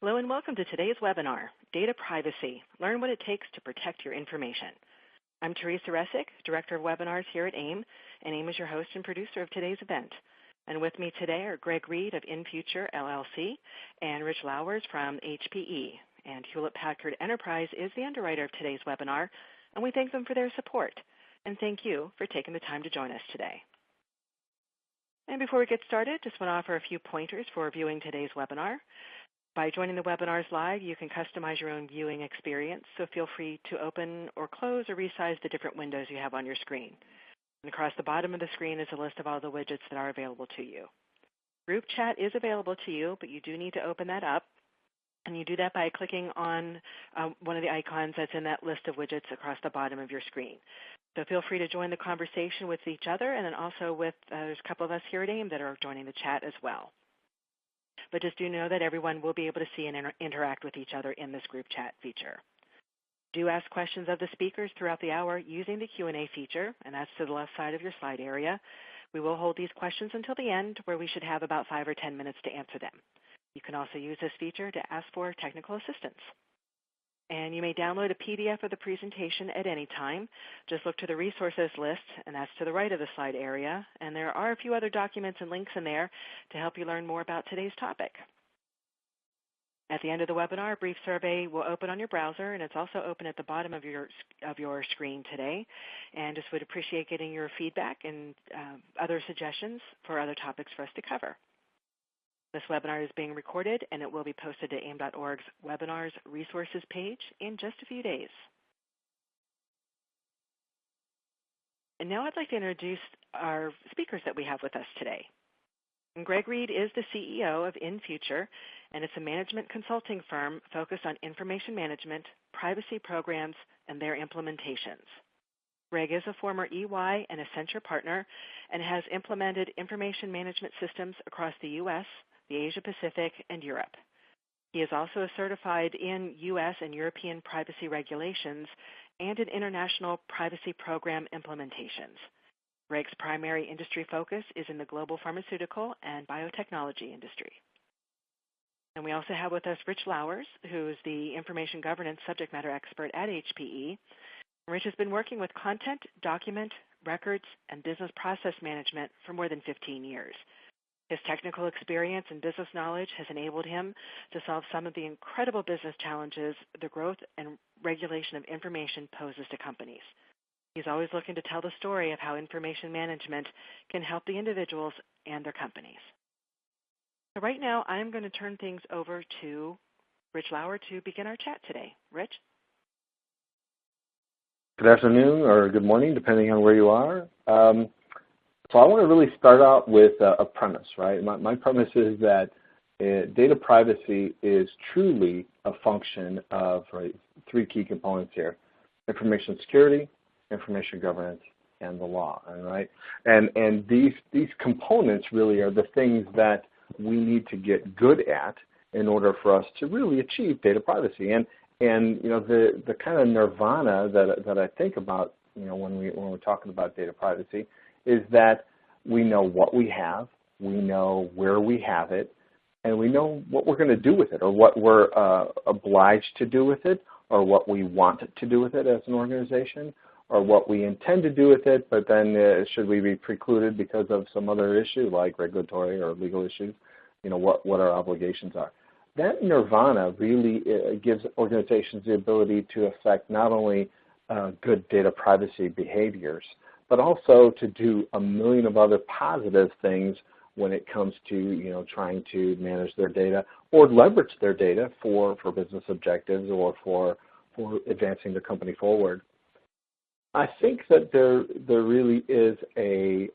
Hello and welcome to today's webinar, Data Privacy, Learn What It Takes to Protect Your Information. I'm Teresa Resick, Director of Webinars here at AIIM, and AIIM is your host and producer of today's event. And with me today are Greg Reed of InFuture LLC and Rich Lowers from HPE. And Hewlett-Packard Enterprise is the underwriter of today's webinar, and we thank them for their support. And thank you for taking the time to join us today. And before we get started, just want to offer a few pointers for viewing today's webinar. By joining the webinars live, you can customize your own viewing experience, so feel free to open or close or resize the different windows you have on your screen. And across the bottom of the screen is a list of all the widgets that are available to you. Group chat is available to you, but you do need to open that up, and you do that by clicking on one of the icons that's in that list of widgets across the bottom of your screen. So feel free to join the conversation with each other, and then also with, there's a couple of us here at AIIM that are joining the chat as well. But just do know that everyone will be able to see and interact with each other in this group chat feature. Do ask questions of the speakers throughout the hour using the Q&A feature, and that's to the left side of your slide area. We will hold these questions until the end, where we should have about 5 or 10 minutes to answer them. You can also use this feature to ask for technical assistance. And you may download a PDF of the presentation at any time. Just look to the resources list, and that's to the right of the slide area. And there are a few other documents and links in there to help you learn more about today's topic. At the end of the webinar, a brief survey will open on your browser, and it's also open at the bottom of your screen today. And just would appreciate getting your feedback and other suggestions for other topics for us to cover. This webinar is being recorded, and it will be posted to AIIM.org's Webinars Resources page in just a few days. And now I'd like to introduce our speakers that we have with us today. And Greg Reed is the CEO of InFuture, and it's a management consulting firm focused on information management, privacy programs, and their implementations. Greg is a former EY and Accenture partner and has implemented information management systems across the U.S., the Asia Pacific, and Europe. He is also certified in U.S. and European privacy regulations and in international privacy program implementations. Greg's primary industry focus is in the global pharmaceutical and biotechnology industry. And we also have with us Rich Lowers, who is the information governance subject matter expert at HPE. Rich has been working with content, document, records, and business process management for more than 15 years. His technical experience and business knowledge has enabled him to solve some of the incredible business challenges the growth and regulation of information poses to companies. He's always looking to tell the story of how information management can help the individuals and their companies. So right now, I'm going to turn things over to Rich Lauer to begin our chat today. Rich? Good afternoon or good morning, depending on where you are. So I want to really start out with a premise, right? My premise is that data privacy is truly a function of three key components here: information security, information governance, and the law. Right? And these components really are the things that we need to get good at in order for us to really achieve data privacy. And you know, the kind of nirvana that I think about, you know, when we're talking about data privacy, is that we know what we have, we know where we have it, and we know what we're going to do with it, or what we're obliged to do with it, or what we want to do with it as an organization, or what we intend to do with it, but then should we be precluded because of some other issue like regulatory or legal issues, you know, what our obligations are. That nirvana really gives organizations the ability to affect not only good data privacy behaviors, but also to do a million of other positive things when it comes to, you know, trying to manage their data or leverage their data for business objectives or for advancing the company forward. I think that there really is a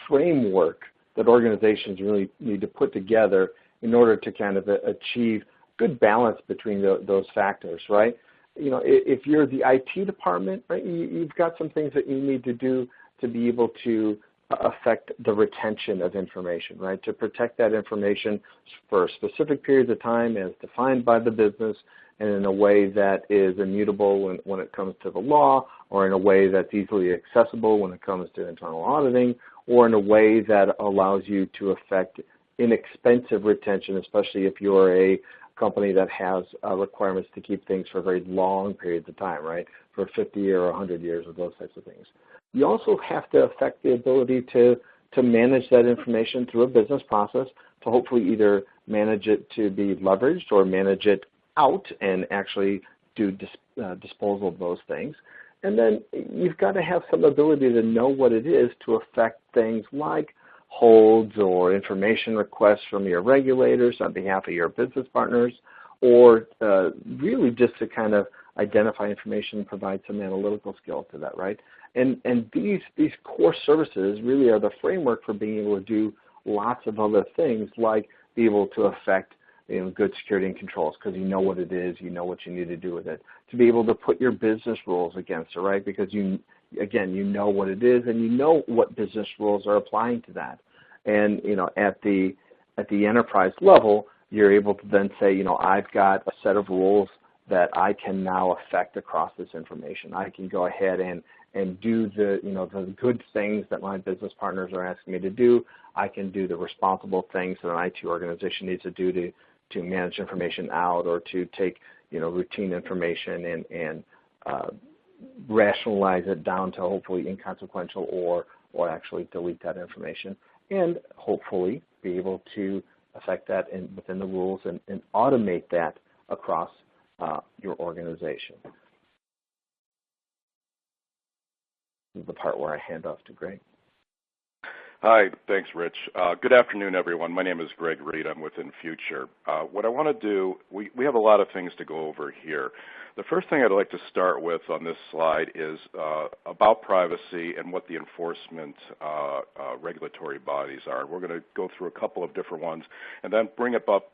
framework that organizations really need to put together in order to kind of achieve good balance between those factors, right? You know, if you're the IT department, right, you've got some things that you need to do to be able to affect the retention of information, right, to protect that information for specific periods of time as defined by the business and in a way that is immutable when it comes to the law, or in a way that's easily accessible when it comes to internal auditing, or in a way that allows you to affect inexpensive retention, especially if you're a company that has requirements to keep things for very long periods of time, right, for 50 or 100 years or those types of things. You also have to affect the ability to manage that information through a business process to hopefully either manage it to be leveraged or manage it out and actually do disposal of those things. And then you've got to have some ability to know what it is to affect things like holds or information requests from your regulators on behalf of your business partners, or really just to kind of identify information and provide some analytical skill to that, right? And these core services really are the framework for being able to do lots of other things, like be able to affect good security and controls because you know what it is, you know what you need to do with it, to be able to put your business rules against it, right? Because you know what it is and you know what business rules are applying to that. And at the enterprise level, you're able to then say, I've got a set of rules that I can now affect across this information. I can go ahead and do the good things that my business partners are asking me to do. I can do the responsible things that an IT organization needs to do to manage information out or to take routine information and rationalize it down to hopefully inconsequential or actually delete that information, and hopefully be able to affect that within the rules and automate that across your organization. This is the part where I hand off to Greg. Hi, thanks, Rich. Good afternoon, everyone. My name is Greg Reed. I'm with Infuture. What I want to do, we have a lot of things to go over here. The first thing I'd like to start with on this slide is about privacy and what the enforcement regulatory bodies are. We're going to go through a couple of different ones and then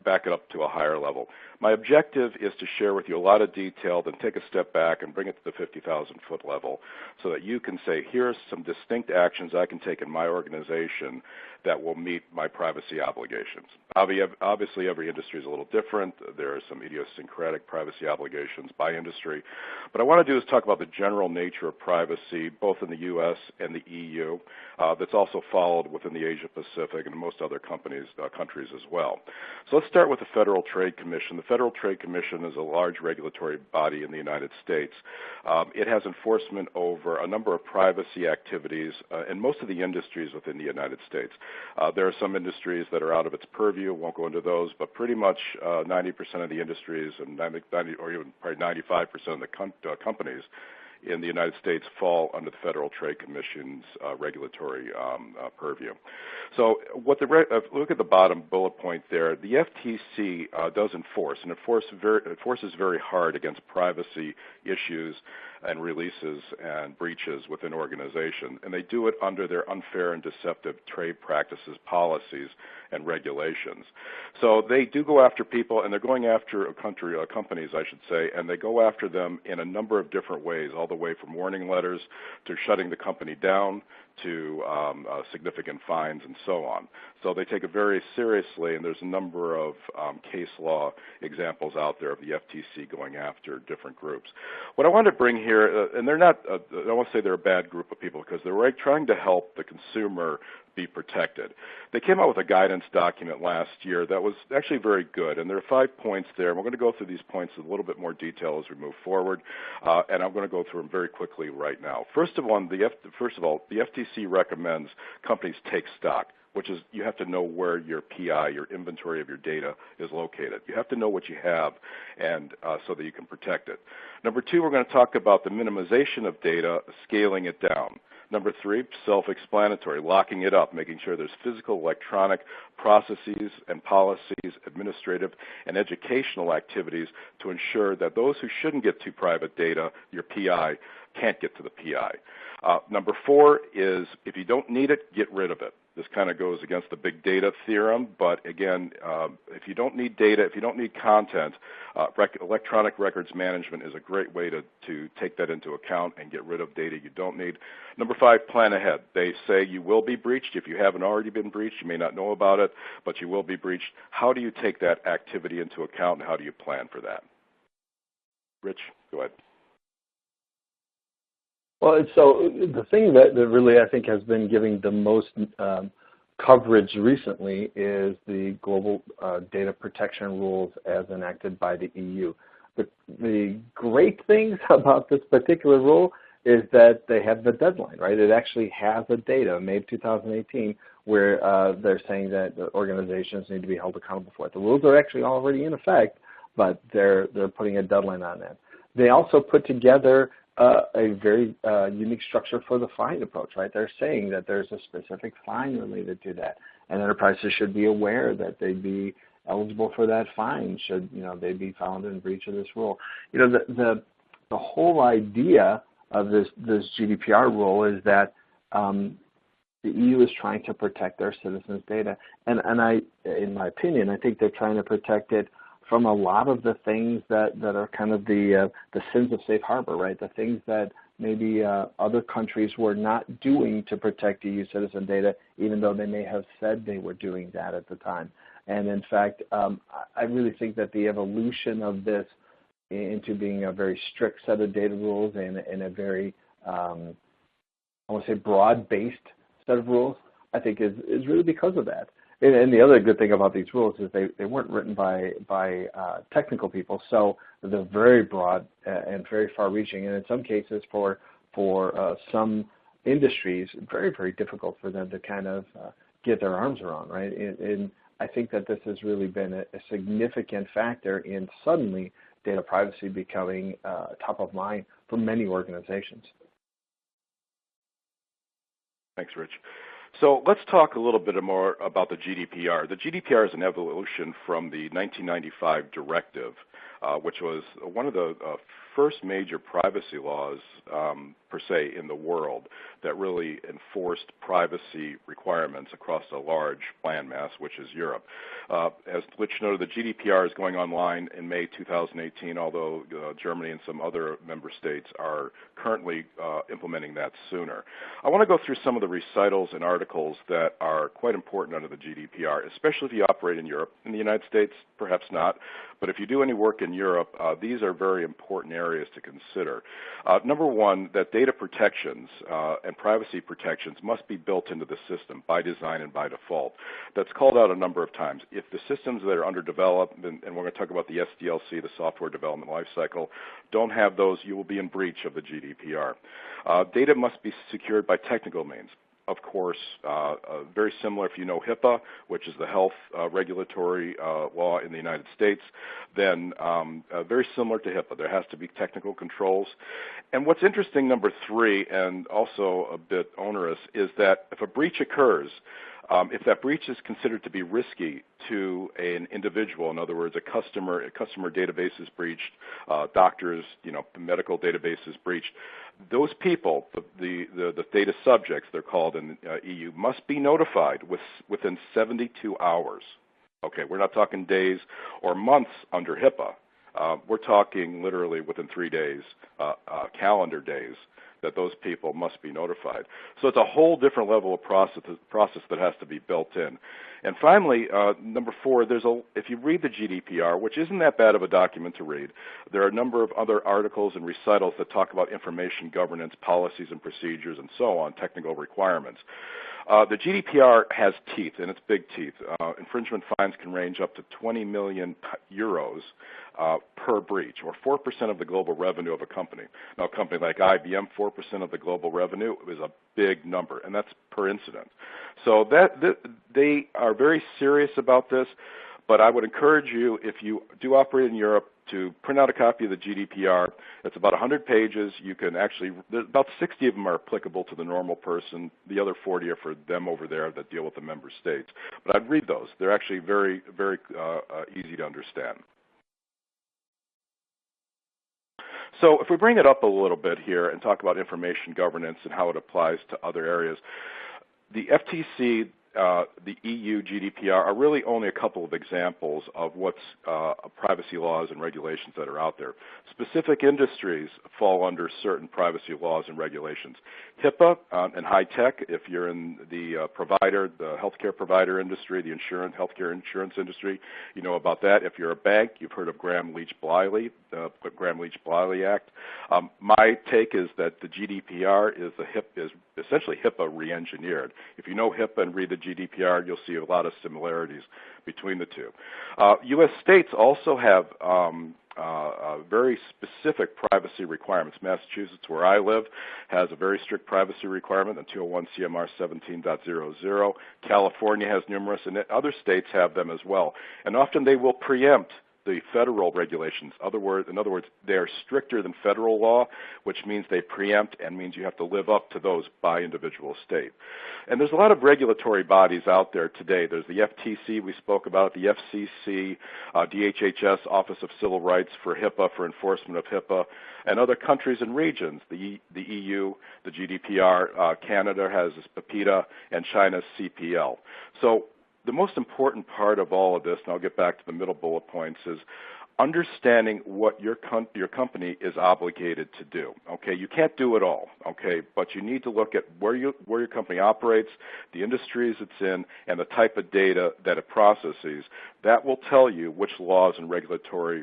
back it up to a higher level. My objective is to share with you a lot of detail, then take a step back and bring it to the 50,000-foot level so that you can say, here's some distinct actions I can take in my organization that will meet my privacy obligations. Obviously, every industry is a little different. There are some idiosyncratic privacy obligations by industry. What I want to do is talk about the general nature of privacy, both in the U.S. and the EU, that's also followed within the Asia Pacific and most other countries as well. So let's start with the Federal Trade Commission. The Federal Trade Commission is a large regulatory body in the United States. It has enforcement over a number of privacy activities in most of the industries within the United States. There are some industries that are out of its purview. Won't go into those, but pretty much 90% of the industries and 90 or even probably 95% of the companies in the United States fall under the Federal Trade Commission's regulatory purview. So look at the bottom bullet point there. The FTC does enforce, and enforces very hard against privacy issues and releases and breaches within organizations, and they do it under their unfair and deceptive trade practices, policies, and regulations. So they do go after people, and they're going after companies, I should say, and they go after them in a number of different ways, all the way from warning letters to shutting the company down to significant fines and so on. So they take it very seriously, and there's a number of case law examples out there of the FTC going after different groups. What I want to bring here, and they're not, I don't want to say they're a bad group of people because they're trying to help the consumer be protected. They came out with a guidance document last year that was actually very good, and there are 5 points there, and we're going to go through these points in a little bit more detail as we move forward, and I'm going to go through them very quickly right now. First of all, the FTC recommends companies take stock, which is you have to know where your PI, your inventory of your data, is located. You have to know what you have, and so that you can protect it. Number 2, we're going to talk about the minimization of data, scaling it down. Number 3, self-explanatory, locking it up, making sure there's physical, electronic processes and policies, administrative and educational activities to ensure that those who shouldn't get to private data, your PI, can't get to the PI. Number 4 is if you don't need it, get rid of it. This kind of goes against the big data theorem, but again, if you don't need data, if you don't need content, electronic records management is a great way to take that into account and get rid of data you don't need. Number 5, plan ahead. They say you will be breached. If you haven't already been breached, you may not know about it, but you will be breached. How do you take that activity into account, and how do you plan for that? Rich, go ahead. Well, so the thing that really I think has been giving the most coverage recently is the global data protection rules as enacted by the EU. The great things about this particular rule is that they have the deadline, right? It actually has a date of May of 2018 where they're saying that the organizations need to be held accountable for it. The rules are actually already in effect, but they're putting a deadline on that. They also put together a very unique structure for the fine approach, right? They're saying that there's a specific fine related to that, and enterprises should be aware that they'd be eligible for that fine should they be found in breach of this rule. The whole idea of this GDPR rule is that the EU is trying to protect their citizens' data, and in my opinion, I think they're trying to protect it from a lot of the things that are kind of the sins of safe harbor, right? The things that maybe other countries were not doing to protect EU citizen data, even though they may have said they were doing that at the time. And in fact, I really think that the evolution of this into being a very strict set of data rules and a very, I want to say, broad-based set of rules, I think is really because of that. And the other good thing about these rules is they weren't written by technical people, so they're very broad and very far-reaching, and in some cases for some industries, very, very difficult for them to kind of get their arms around, right? And I think that this has really been a significant factor in suddenly data privacy becoming top of mind for many organizations. Thanks, Rich. So let's talk a little bit more about the GDPR. The GDPR is an evolution from the 1995 directive, which was one of the first major privacy laws, per se, in the world that really enforced privacy requirements across a large landmass, which is Europe. As Rich noted, the GDPR is going online in May 2018, although Germany and some other member states are currently implementing that sooner. I want to go through some of the recitals and articles that are quite important under the GDPR, especially if you operate in Europe. In the United States, perhaps not, but if you do any work in Europe, these are very important areas to consider. Number one, that data protections and privacy protections must be built into the system by design and by default. That's called out a number of times. If the systems that are under development, and we're going to talk about the SDLC, the software development lifecycle, don't have those, you will be in breach of the GDPR. Data must be secured by technical means. Of course, very similar if you know HIPAA, which is the health regulatory law in the United States, then very similar to HIPAA. There has to be technical controls. And what's interesting, number three, and also a bit onerous, is that if a breach occurs, if that breach is considered to be risky to an individual, in other words, a customer database is breached, doctors, medical database is breached, those people, the data subjects, they're called in EU, must be notified within 72 hours. Okay, we're not talking days or months under HIPAA. We're talking literally within 3 days, calendar days, that those people must be notified. So it's a whole different level of process that has to be built in. And finally, number four, if you read the GDPR, which isn't that bad of a document to read, there are a number of other articles and recitals that talk about information governance, policies and procedures, and so on, technical requirements. The GDPR has teeth, and it's big teeth. Infringement fines can range up to 20 million euros per breach, or 4% of the global revenue of a company. Now, a company like IBM, 4% of the global revenue is a big number, and that's per incident. So they are very serious about this, but I would encourage you, if you do operate in Europe, to print out a copy of the GDPR. It's about 100 pages. You can actually, about 60 of them are applicable to the normal person. The other 40 are for them over there that deal with the member states. But I'd read those. They're actually very, very easy to understand. So if we bring it up a little bit here and talk about information governance and how it applies to other areas, the FTC, the EU GDPR are really only a couple of examples of what's privacy laws and regulations that are out there. Specific industries fall under certain privacy laws and regulations. HIPAA and high tech, if you're in the healthcare provider industry, the healthcare insurance industry, you know about that. If you're a bank, you've heard of Gramm-Leach-Bliley, the Gramm-Leach-Bliley Act. My take is that the GDPR is essentially HIPAA re-engineered. If you know HIPAA and read the GDPR, you'll see a lot of similarities between the two. U.S. states also have very specific privacy requirements. Massachusetts, where I live, has a very strict privacy requirement, the 201 CMR 17.00. California has numerous, and other states have them as well. And often they will preempt the federal regulations. In other words, they are stricter than federal law, which means they preempt and means you have to live up to those by individual state. And there's a lot of regulatory bodies out there today. There's the FTC we spoke about, the FCC, DHHS, Office of Civil Rights for HIPAA, for enforcement of HIPAA, and other countries and regions, the EU, the GDPR, Canada has PIPEDA, and China's CPL. So the most important part of all of this, and I'll get back to the middle bullet points, is understanding what your company is obligated to do. Okay, you can't do it all. Okay, but you need to look at where your company operates, the industries it's in, and the type of data that it processes. That will tell you which laws and regulatory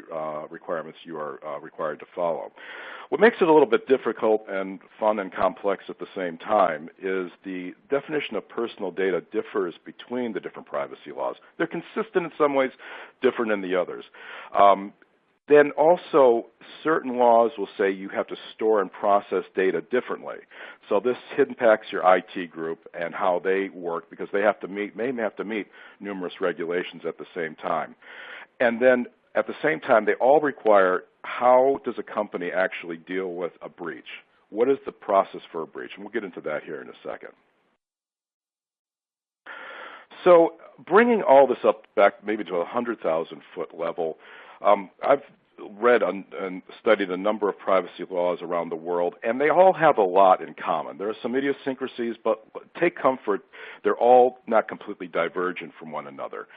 requirements you are required to follow. What makes it a little bit difficult and fun and complex at the same time is the definition of personal data differs between the different privacy laws. They're consistent in some ways, different in the others. Then also, certain laws will say you have to store and process data differently. So this impacts your IT group and how they work, because they may have to meet numerous regulations at the same time. And then at the same time, they all require, how does a company actually deal with a breach? What is the process for a breach? And we'll get into that here in a second. So bringing all this up back maybe to a 100,000-foot level, I've read and studied a number of privacy laws around the world, and they all have a lot in common. There are some idiosyncrasies, but take comfort, they're all not completely divergent from one another.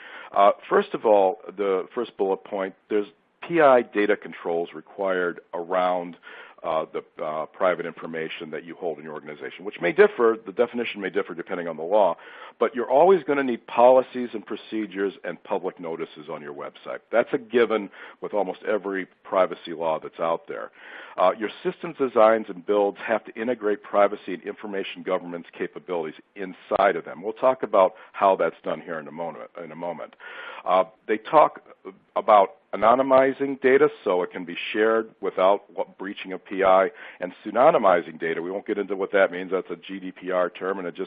First of all, the first bullet point, there's PI data controls required around the private information that you hold in your organization, which may differ, the definition may differ depending on the law, but you're always going to need policies and procedures and public notices on your website. That's a given with almost every privacy law that's out there. Your systems designs and builds have to integrate privacy and information governance capabilities inside of them. We'll talk about how that's done here in a moment. They talk about anonymizing data so it can be shared without breaching a PI, and pseudonymizing data. We won't get into what that means. That's a GDPR term, and it's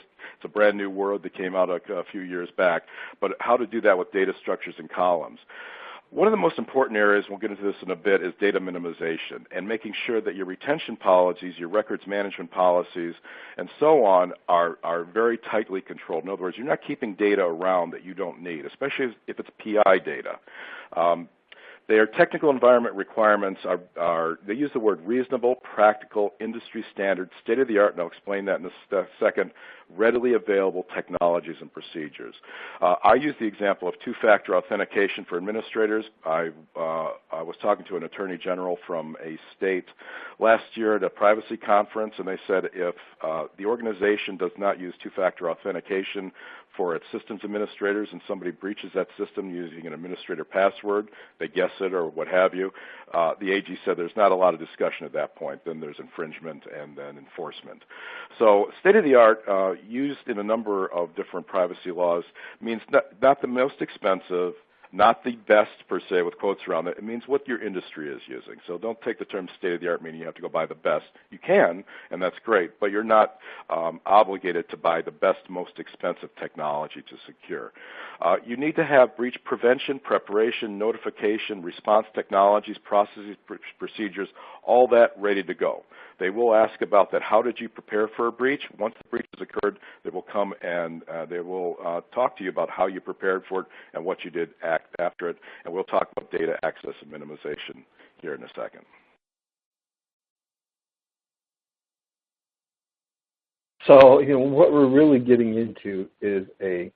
a brand new word that came out a few years back. But how to do that with data structures and columns. One of the most important areas, we'll get into this in a bit, is data minimization and making sure that your retention policies, your records management policies, and so on are very tightly controlled. In other words, you're not keeping data around that you don't need, especially if it's PI data. Their technical environment requirements they use the word reasonable, practical, industry standard, state-of-the-art, and I'll explain that in a second, readily available technologies and procedures. I use the example of two-factor authentication for administrators. I was talking to an attorney general from a state last year at a privacy conference, and they said if the organization does not use two-factor authentication for its systems administrators and somebody breaches that system using an administrator password, they guess it or what have you, the AG said there's not a lot of discussion at that point. Then there's infringement and then enforcement. So state-of-the-art, used in a number of different privacy laws, means not the most expensive, not the best per se with quotes around it. It means what your industry is using. So don't take the term state-of-the-art meaning you have to go buy the best. You can, and that's great, but you're not obligated to buy the best, most expensive technology to secure. You need to have breach prevention, preparation, notification, response technologies, processes, procedures, all that ready to go. They will ask about that. How did you prepare for a breach? Once the breach has occurred, they will come and they will talk to you about how you prepared for it and what you did after it. And we'll talk about data access and minimization here in a second. So, what we're really getting into is a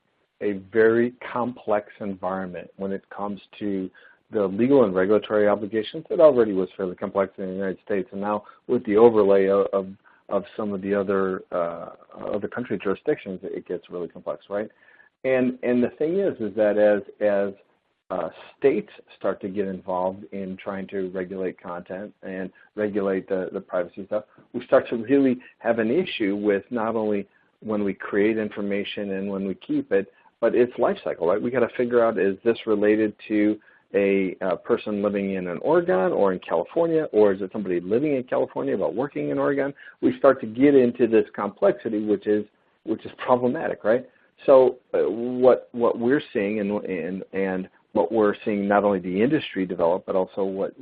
very complex environment when it comes to the legal and regulatory obligations. It already was fairly complex in the United States, and now with the overlay of some of the other country jurisdictions, it gets really complex, right? And the thing is that as states start to get involved in trying to regulate content and regulate the privacy stuff, we start to really have an issue with not only when we create information and when we keep it, but its life cycle, right? We got to figure out, is this related to a person living in Oregon or in California, or is it somebody living in California but working in Oregon? We start to get into this complexity, which is problematic, right? So what we're seeing and what we're seeing not only the industry develop, but also what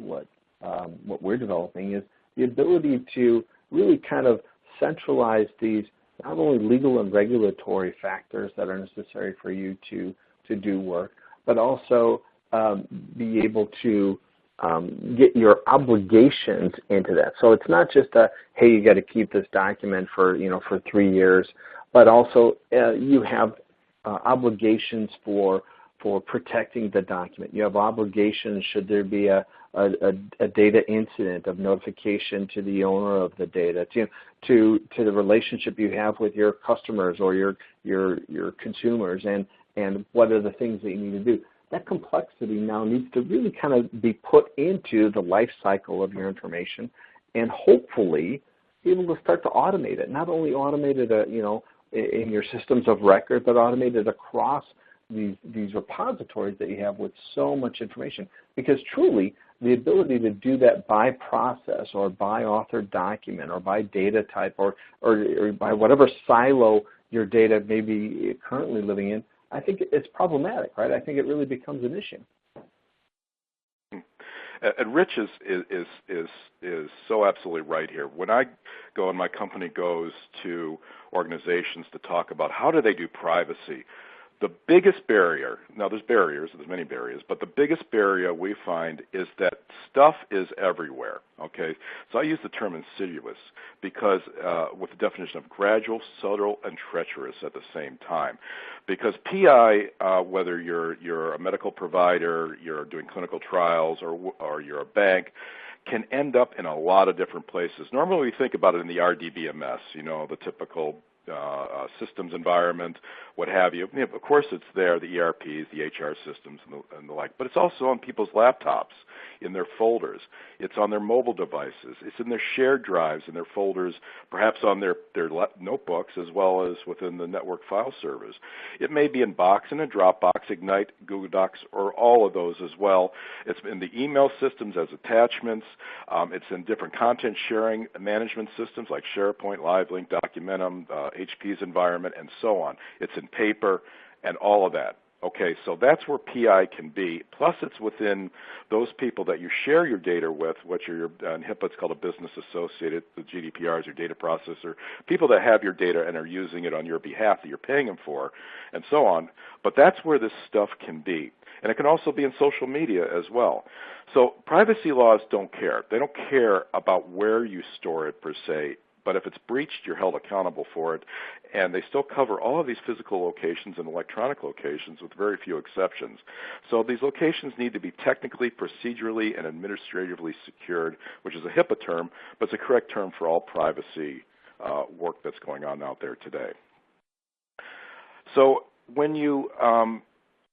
we're developing is the ability to really kind of centralize these not only legal and regulatory factors that are necessary for you to do work, but also be able to get your obligations into that. So it's not just a, hey, you got to keep this document for 3 years, but also you have obligations for protecting the document. You have obligations should there be a data incident of notification to the owner of the data, to the relationship you have with your customers or your consumers, and what are the things that you need to do. That complexity now needs to really kind of be put into the life cycle of your information, and hopefully be able to start to automate it. Not only automate it, in your systems of record, but automate it across these repositories that you have with so much information. Because truly, the ability to do that by process or by authored document or by data type or by whatever silo your data may be currently living in, I think it's problematic, right? I think it really becomes an issue. And Rich is so absolutely right here. When I go and my company goes to organizations to talk about how do they do privacy, the biggest barrier, now there's many barriers, but the biggest barrier we find is that stuff is everywhere, okay? So I use the term insidious because with the definition of gradual, subtle, and treacherous at the same time. Because PI, whether you're a medical provider, you're doing clinical trials, or you're a bank, can end up in a lot of different places. Normally we think about it in the RDBMS, the typical systems environment, what have you. Of course it's there, the ERPs, the HR systems, and the like, but it's also on people's laptops, in their folders. It's on their mobile devices. It's in their shared drives, in their folders, perhaps on their notebooks, as well as within the network file servers. It may be in Box and in Dropbox, Ignite, Google Docs, or all of those as well. It's in the email systems as attachments. It's in different content sharing management systems like SharePoint, LiveLink, Documentum, HP's environment, and so on. It's in paper and all of that. Okay, so that's where PI can be. Plus, it's within those people that you share your data with, which are in HIPAA, it's called a business associate. The GDPR is your data processor, people that have your data and are using it on your behalf that you're paying them for, and so on. But that's where this stuff can be. And it can also be in social media as well. So privacy laws don't care. They don't care about where you store it per se. But if it's breached, you're held accountable for it. And they still cover all of these physical locations and electronic locations with very few exceptions. So these locations need to be technically, procedurally, and administratively secured, which is a HIPAA term, but it's a correct term for all privacy work that's going on out there today. So when you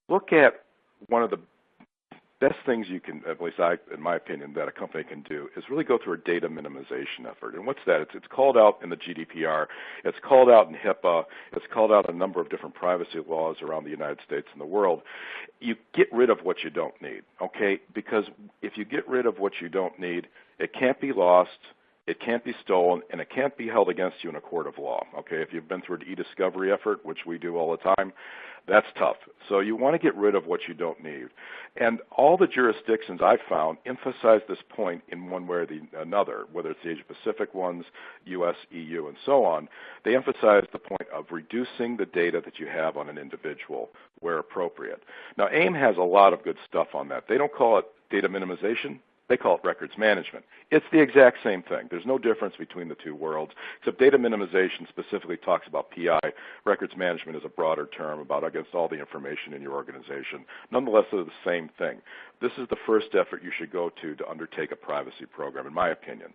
look at one of the best things you can, at least in my opinion, that a company can do is really go through a data minimization effort. And what's that? It's called out in the GDPR. It's called out in HIPAA. It's called out in a number of different privacy laws around the United States and the world. You get rid of what you don't need, okay? Because if you get rid of what you don't need, it can't be lost, it can't be stolen, and it can't be held against you in a court of law, okay? If you've been through an e-discovery effort, which we do all the time, that's tough. So you want to get rid of what you don't need. And all the jurisdictions I've found emphasize this point in one way or another, whether it's the Asia-Pacific ones, U.S., EU, and so on. They emphasize the point of reducing the data that you have on an individual where appropriate. Now, AIM has a lot of good stuff on that. They don't call it data minimization. They call it records management. It's the exact same thing. There's no difference between the two worlds, except data minimization specifically talks about PI. Records management is a broader term about against all the information in your organization. Nonetheless, they're the same thing. This is the first effort you should go to undertake a privacy program, in my opinion.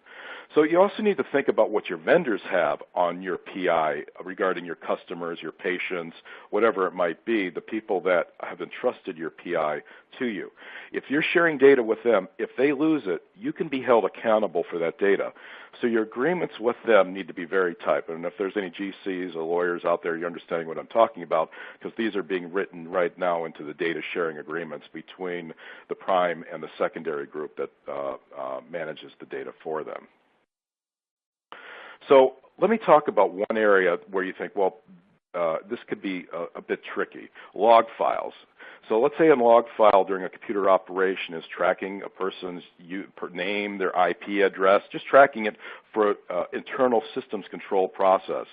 So you also need to think about what your vendors have on your PI regarding your customers, your patients, whatever it might be, the people that have entrusted your PI to you. If you're sharing data with them, if they lose lose it, you can be held accountable for that data. So your agreements with them need to be very tight. And if there's any GCs or lawyers out there, you're understanding what I'm talking about, because these are being written right now into the data sharing agreements between the prime and the secondary group that manages the data for them. So let me talk about one area where you think, well, this could be a bit tricky. Log files. So let's say a log file during a computer operation is tracking a person's name, their IP address, just tracking it for internal systems control process.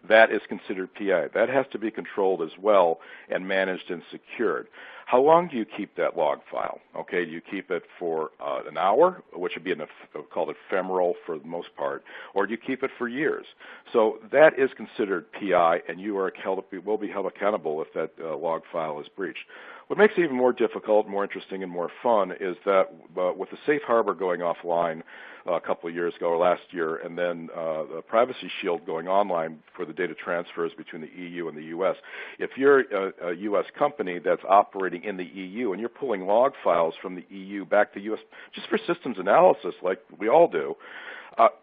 That is considered PI. That has to be controlled as well and managed and secured. How long do you keep that log file? Okay, do you keep it for an hour, which would be called ephemeral for the most part, or do you keep it for years? So that is considered PI, and you will be held accountable if that log file is breached. What makes it even more difficult, more interesting, and more fun is that with the safe harbor going offline a couple of years ago or last year, and then the privacy shield going online for the data transfers between the EU and the U.S., if you're a U.S. company that's operating in the EU and you're pulling log files from the EU back to the U.S. just for systems analysis like we all do,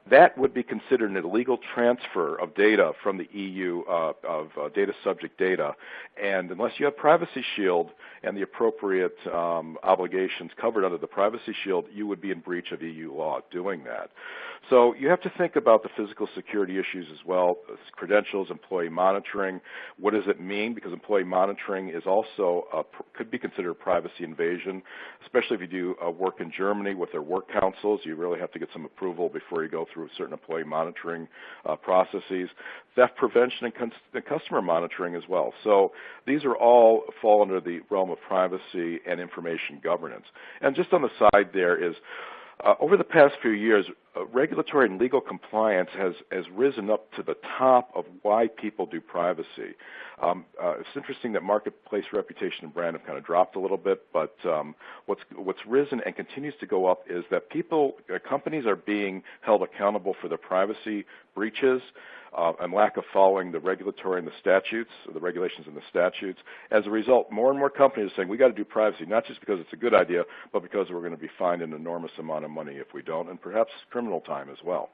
that would be considered an illegal transfer of data from the EU of data subject data. And unless you have Privacy Shield and the appropriate obligations covered under the Privacy Shield, you would be in breach of EU law doing that. So you have to think about the physical security issues as well, credentials, employee monitoring. What does it mean? Because employee monitoring is also could be considered a privacy invasion, especially if you do work in Germany with their work councils. You really have to get some approval before you go through certain employee monitoring processes. Theft prevention and customer monitoring as well. So these are all fall under the realm of privacy and information governance. And just on the side there is, over the past few years, regulatory and legal compliance has risen up to the top of why people do privacy. It's interesting that marketplace reputation and brand have kind of dropped a little bit, but what's risen and continues to go up is that companies are being held accountable for their privacy breaches and lack of following the regulatory and the statutes, or the regulations and the statutes. As a result, more and more companies are saying we got to do privacy, not just because it's a good idea, but because we're going to be fined an enormous amount of money if we don't, and perhaps criminal time as well.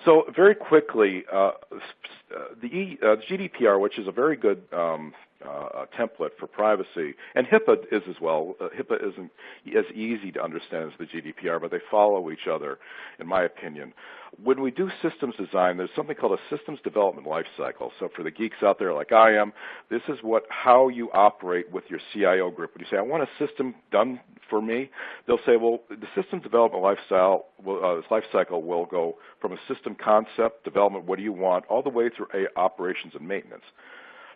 So very quickly, the GDPR, which is a very good template for privacy, and HIPAA is as well. HIPAA isn't as easy to understand as the GDPR, but they follow each other, in my opinion. When we do systems design, there's something called a systems development lifecycle. So for the geeks out there like I am, this is how you operate with your CIO group. When you say, I want a system done for me, they'll say, well, the systems development lifecycle will go from a system concept, development, what do you want, all the way through operations and maintenance.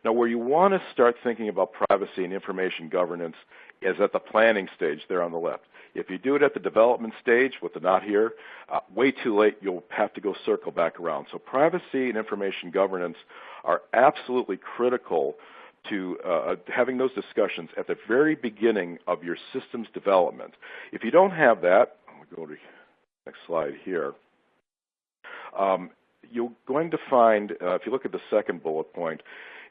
Now, where you want to start thinking about privacy and information governance is at the planning stage there on the left. If you do it at the development stage with the not here, way too late, you'll have to go circle back around. So privacy and information governance are absolutely critical to having those discussions at the very beginning of your systems development. If you don't have that, I'll go to the next slide here. You're going to find, if you look at the second bullet point,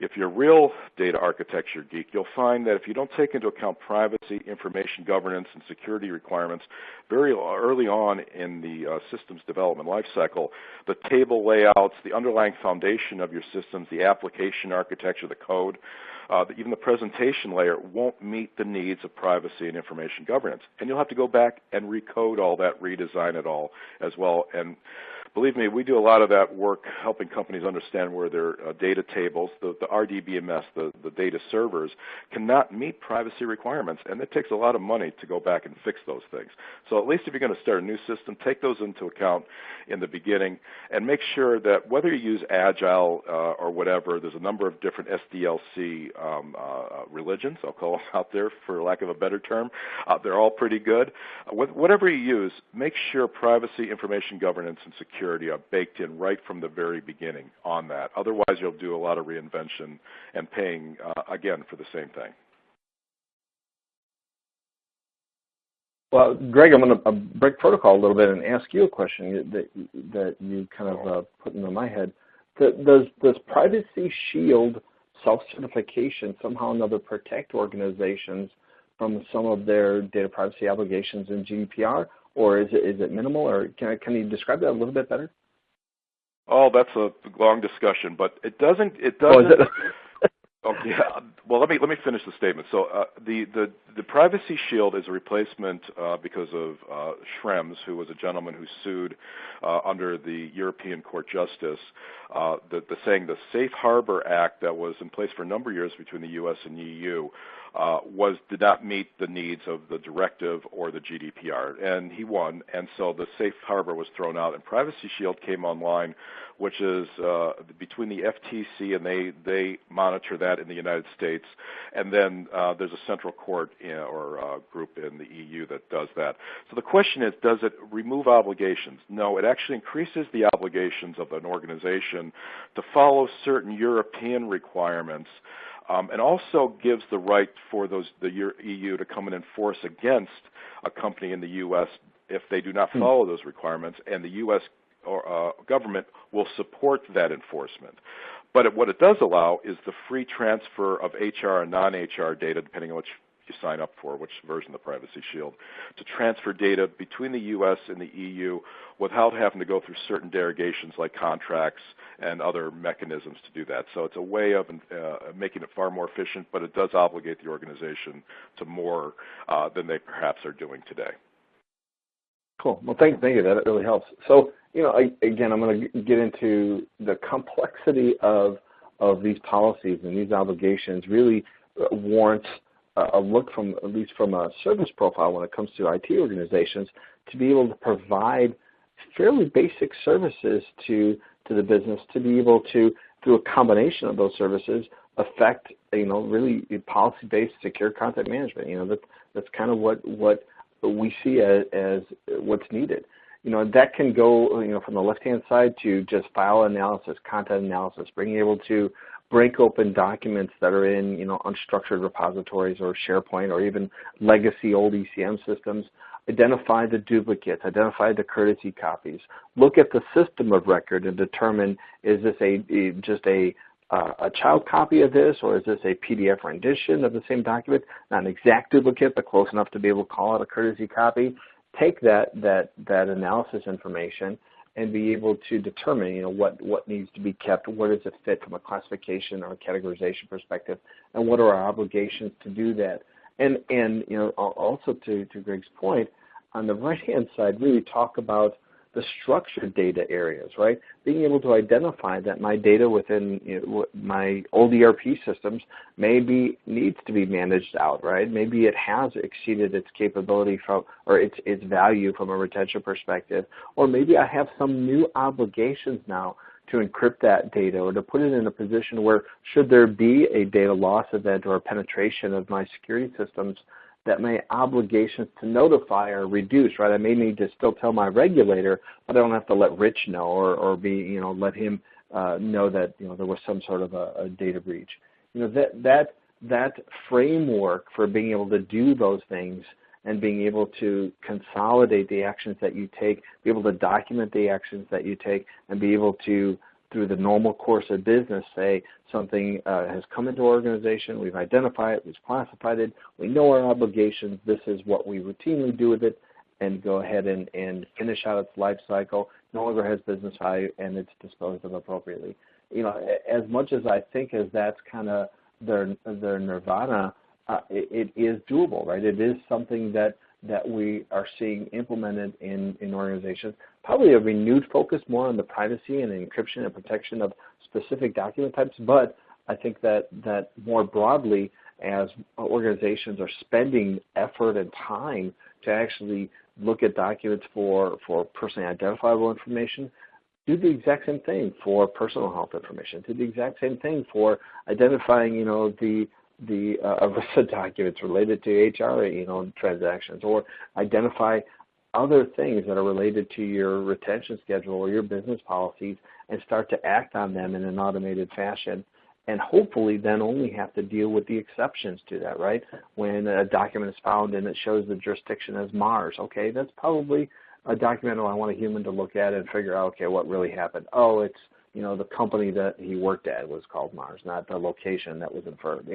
if you're a real data architecture geek, you'll find that if you don't take into account privacy, information governance, and security requirements very early on in the systems development lifecycle, the table layouts, the underlying foundation of your systems, the application architecture, the code, even the presentation layer won't meet the needs of privacy and information governance. And you'll have to go back and recode all that, redesign it all as well. And believe me, we do a lot of that work helping companies understand where their data tables, the RDBMS, the data servers, cannot meet privacy requirements, and it takes a lot of money to go back and fix those things. So at least if you're going to start a new system, take those into account in the beginning, and make sure that whether you use Agile or whatever, there's a number of different SDLC religions, I'll call them out there for lack of a better term. They're all pretty good. Whatever you use, make sure privacy, information governance, and security are baked in right from the very beginning on that. Otherwise, you'll do a lot of reinvention and paying, again, for the same thing. Well, Greg, I'm going to break protocol a little bit and ask you a question that you kind of put into my head. Does Privacy Shield self-certification somehow or another protect organizations from some of their data privacy obligations in GDPR, or is it minimal? Or can you describe that a little bit better? Oh, that's a long discussion, but it doesn't. Oh, is it? Okay. Well, let me finish the statement. So the Privacy Shield is a replacement because of Schrems, who was a gentleman who sued under the European Court Justice, saying the Safe Harbor Act that was in place for a number of years between the U.S. and EU did not meet the needs of the directive or the GDPR, and he won, and so the Safe Harbor was thrown out, and Privacy Shield came online, which is between the FTC, and they monitor that in the United States, and then there's a central court or group in the EU that does that. So the question is, does it remove obligations? No, it actually increases the obligations of an organization to follow certain European requirements, and also gives the right for the EU to come and enforce against a company in the U.S. if they do not follow those requirements, and the U.S. government will support that enforcement. But what it does allow is the free transfer of HR and non-HR data, depending on which you sign up for, which version of the Privacy Shield, to transfer data between the U.S. and the EU without having to go through certain derogations like contracts and other mechanisms to do that. So it's a way of making it far more efficient, but it does obligate the organization to more than they perhaps are doing today. Cool. Well, thank you. That really helps. So, again, I'm going to get into the complexity of these policies, and these obligations really warrants a look from, at least from a service profile when it comes to IT organizations, to be able to provide fairly basic services to the business, to be able to, through a combination of those services, affect, really policy-based secure content management. That's kind of what we see as what's needed. That can go, from the left-hand side to just file analysis, content analysis, being able to break open documents that are in, unstructured repositories or SharePoint or even legacy old ECM systems, identify the duplicates, identify the courtesy copies, look at the system of record and determine, is this just a child copy of this, or is this a PDF rendition of the same document? Not an exact duplicate, but close enough to be able to call it a courtesy copy. Take that analysis information and be able to determine, what needs to be kept, where does it fit from a classification or a categorization perspective, and what are our obligations to do that. And also to Greg's point, on the right-hand side, really talk about the structured data areas, right? Being able to identify that my data within my old ERP systems needs to be managed out, right? Maybe it has exceeded its capability or its value from a retention perspective, or maybe I have some new obligations now to encrypt that data or to put it in a position where, should there be a data loss event or a penetration of my security systems, that my obligations to notify are reduced, right? I may need to still tell my regulator, but I don't have to let Rich know or let him know that there was some sort of a data breach. That framework for being able to do those things and being able to consolidate the actions that you take, be able to document the actions that you take, and be able to, through the normal course of business, say something has come into our organization, we've identified it, we've classified it, we know our obligations, this is what we routinely do with it, and go ahead and finish out its life cycle, no longer has business value, and it's disposed of appropriately. As much as I think as that's kind of their nirvana, it is doable, right? It is something that we are seeing implemented in organizations. Probably a renewed focus more on the privacy and encryption and protection of specific document types, but I think that more broadly, as organizations are spending effort and time to actually look at documents for personally identifiable information, do the exact same thing for personal health information, do the exact same thing for identifying, the ERISA documents related to HR, transactions, or identify other things that are related to your retention schedule or your business policies and start to act on them in an automated fashion, and hopefully then only have to deal with the exceptions to that, right? When a document is found and it shows the jurisdiction as Mars, okay, that's probably a document I want a human to look at and figure out, okay, what really happened. Oh, it's the company that he worked at was called Mars, not the location that was inferred.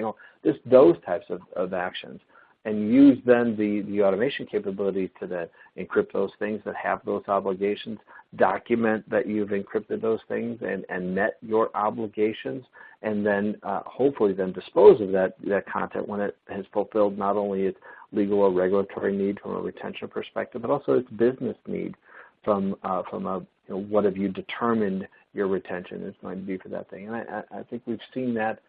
Just those types of actions. and use then the automation capability to then encrypt those things that have those obligations, document that you've encrypted those things and met your obligations, and then hopefully then dispose of that content when it has fulfilled not only its legal or regulatory need from a retention perspective, but also its business need from a, what have you determined your retention is going to be for that thing. And I think we've seen that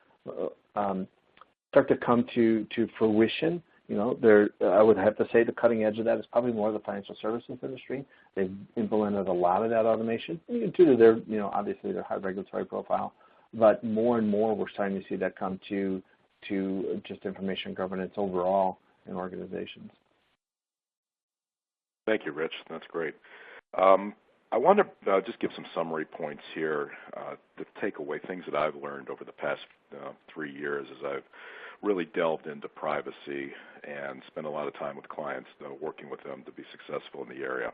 start to come to fruition. I would have to say the cutting edge of that is probably more the financial services industry. They've implemented a lot of that automation due to their, obviously their high regulatory profile. But more and more, we're starting to see that come to just information governance overall in organizations. Thank you, Rich. That's great. I want to just give some summary points here to take away things that I've learned over the past 3 years as I've really delved into privacy and spent a lot of time with clients working with them to be successful in the area.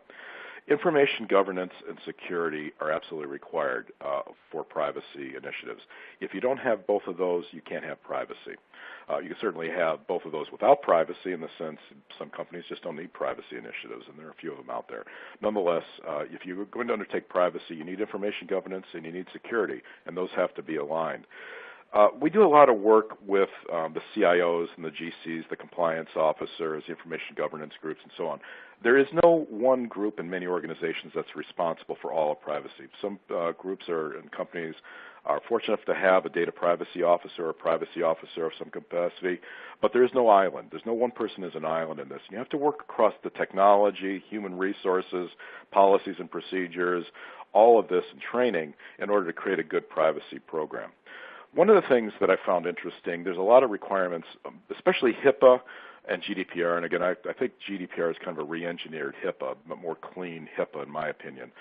Information governance and security are absolutely required for privacy initiatives. If you don't have both of those, you can't have privacy. You can certainly have both of those without privacy, in the sense some companies just don't need privacy initiatives, and there are a few of them out there. Nonetheless, if you're going to undertake privacy, you need information governance and you need security, and those have to be aligned. We do a lot of work with the CIOs and the GCs, the compliance officers, the information governance groups, and so on. There is no one group in many organizations that's responsible for all of privacy. Some groups and companies are fortunate enough to have a data privacy officer or a privacy officer of some capacity, but there is no island. There's no one person is an island in this. You have to work across the technology, human resources, policies and procedures, all of this, and training in order to create a good privacy program. One of the things that I found interesting, there's a lot of requirements, especially HIPAA and GDPR, and again, I think GDPR is kind of a re-engineered HIPAA, but more clean HIPAA in my opinion.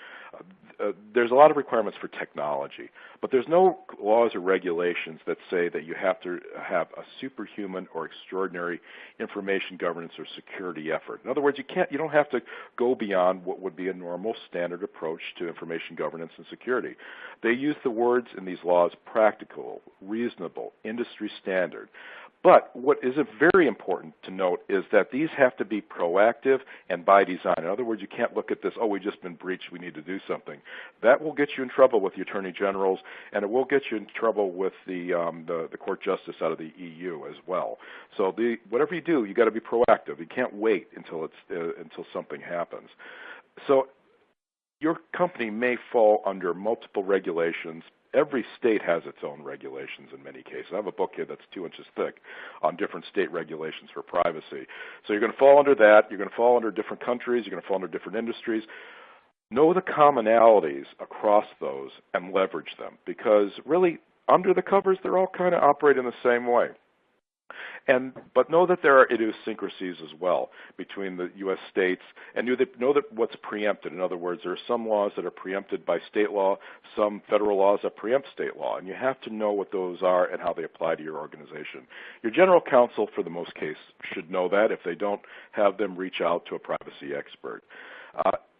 There's a lot of requirements for technology, but there's no laws or regulations that say that you have to have a superhuman or extraordinary information governance or security effort. In other words, you don't have to go beyond what would be a normal standard approach to information governance and security. They use the words in these laws: practical, reasonable, industry standard. But what is very important to note is that these have to be proactive and by design. In other words, you can't look at this, we've just been breached, we need to do something. That will get you in trouble with the attorney generals, and it will get you in trouble with the court justice out of the EU as well. So whatever you do, you got to be proactive. You can't wait until something happens. So your company may fall under multiple regulations. Every state has its own regulations in many cases. I have a book here that's 2 inches thick on different state regulations for privacy. So you're going to fall under that. You're going to fall under different countries. You're going to fall under different industries. Know the commonalities across those and leverage them, because really under the covers they're all kind of operating the same way. But know that there are idiosyncrasies as well between the U.S. states, and know that what's preempted. In other words, there are some laws that are preempted by state law, some federal laws that preempt state law, and you have to know what those are and how they apply to your organization. Your general counsel, for the most case, should know that. If they don't, have them reach out to a privacy expert.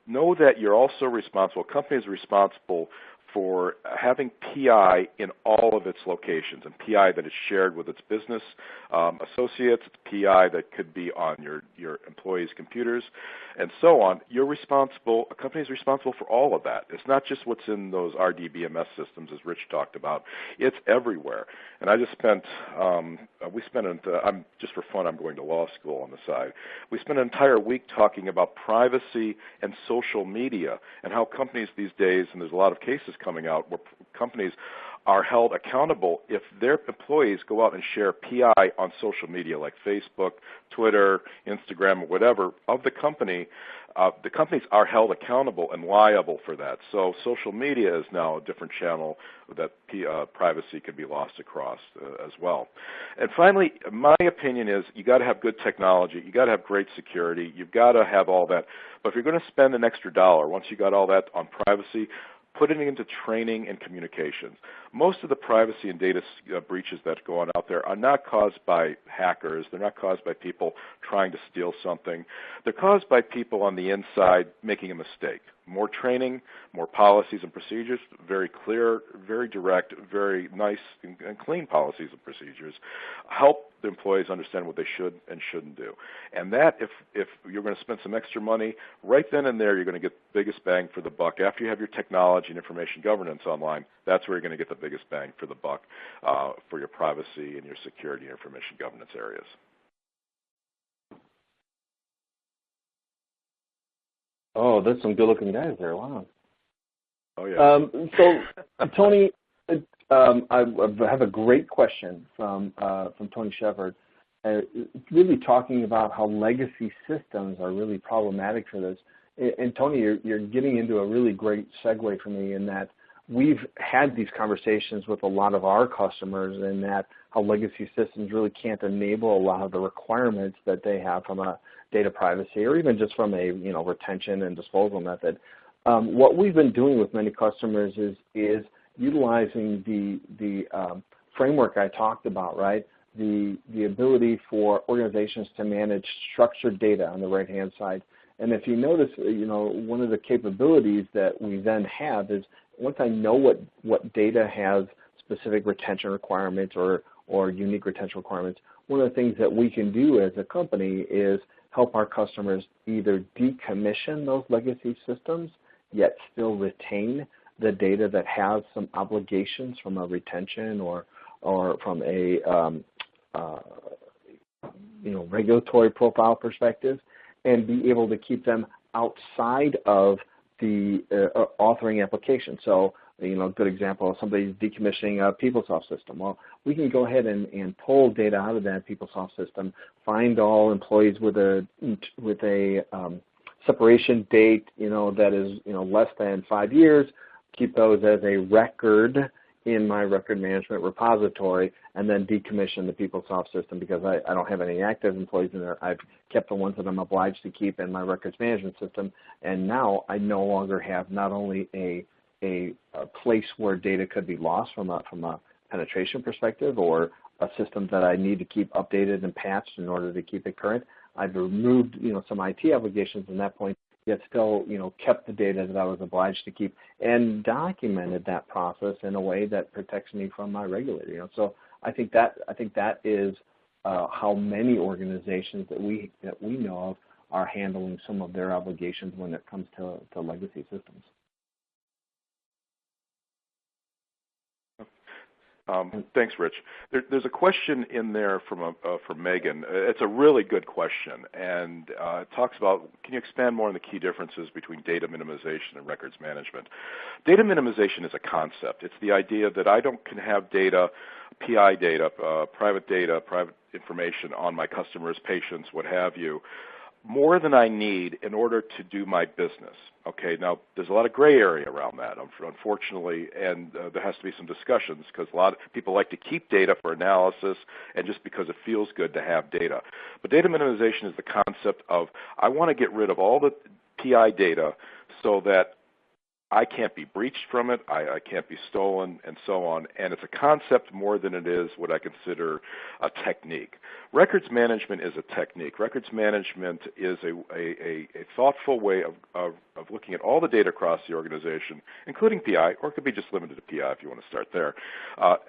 Know that you're also responsible, company is responsible for having PI in all of its locations, and PI that is shared with its business associates, it's PI that could be on your employees' computers, and so on. A company is responsible for all of that. It's not just what's in those RDBMS systems, as Rich talked about. It's everywhere. And I just spent, just for fun, I'm going to law school on the side. We spent an entire week talking about privacy and social media and how companies these days, and there's a lot of cases coming out where companies are held accountable if their employees go out and share PI on social media like Facebook, Twitter, Instagram, or whatever of the company. The companies are held accountable and liable for that. So social media is now a different channel that privacy can be lost across as well. And finally, my opinion is you got to have good technology. You got to have great security. You've got to have all that. But if you're going to spend an extra dollar, once you got all that on privacy, put it into training and communications. Most of the privacy and data breaches that go on out there are not caused by hackers. They're not caused by people trying to steal something. They're caused by people on the inside making a mistake. More training, more policies and procedures, very clear, very direct, very nice and clean policies and procedures help the employees understand what they should and shouldn't do. And that, if you're going to spend some extra money, right then and there you're going to get the biggest bang for the buck. After you have your technology and information governance online, that's where you're going to get the biggest bang for the buck for your privacy and your security and information governance areas. Oh, there's some good-looking guys there. Wow. Oh, yeah. So, Tony, I have a great question from Tony Shepard, really talking about how legacy systems are really problematic for this. And Tony, you're getting into a really great segue for me in that we've had these conversations with a lot of our customers in that how legacy systems really can't enable a lot of the requirements that they have from a data privacy or even just from a retention and disposal method. What we've been doing with many customers is utilizing the framework I talked about, right? The ability for organizations to manage structured data on the right-hand side. And if you notice, one of the capabilities that we then have is once I know what data has specific retention requirements or unique retention requirements, one of the things that we can do as a company is help our customers either decommission those legacy systems yet still retain the data that has some obligations from a retention or from a regulatory profile perspective, and be able to keep them outside of the authoring application. So, good example, if somebody's decommissioning a PeopleSoft system. Well, we can go ahead and pull data out of that PeopleSoft system, find all employees with a separation date, that is, less than 5 years, keep those as a record in my record management repository, and then decommission the PeopleSoft system because I don't have any active employees in there. I've kept the ones that I'm obliged to keep in my records management system, and now I no longer have not only a place where data could be lost from a penetration perspective or a system that I need to keep updated and patched in order to keep it current. I've removed some IT obligations at that point, yet still kept the data that I was obliged to keep and documented that process in a way that protects me from my regulator. So I think that is how many organizations that we know of are handling some of their obligations when it comes to legacy systems. Thanks, Rich. There's a question in there from Megan. It's a really good question, and it talks about, can you expand more on the key differences between data minimization and records management? Data minimization is a concept. It's the idea that I can have data, PI data, private information on my customers, patients, what have you, more than I need in order to do my business. Okay, now there's a lot of gray area around that, unfortunately, and there has to be some discussions because a lot of people like to keep data for analysis and just because it feels good to have data. But data minimization is the concept of I want to get rid of all the PI data so that I can't be breached from it, I can't be stolen, and so on. And it's a concept more than it is what I consider a technique. Records management is a technique. Records management is a thoughtful way of looking at all the data across the organization, including PI, or it could be just limited to PI if you want to start there.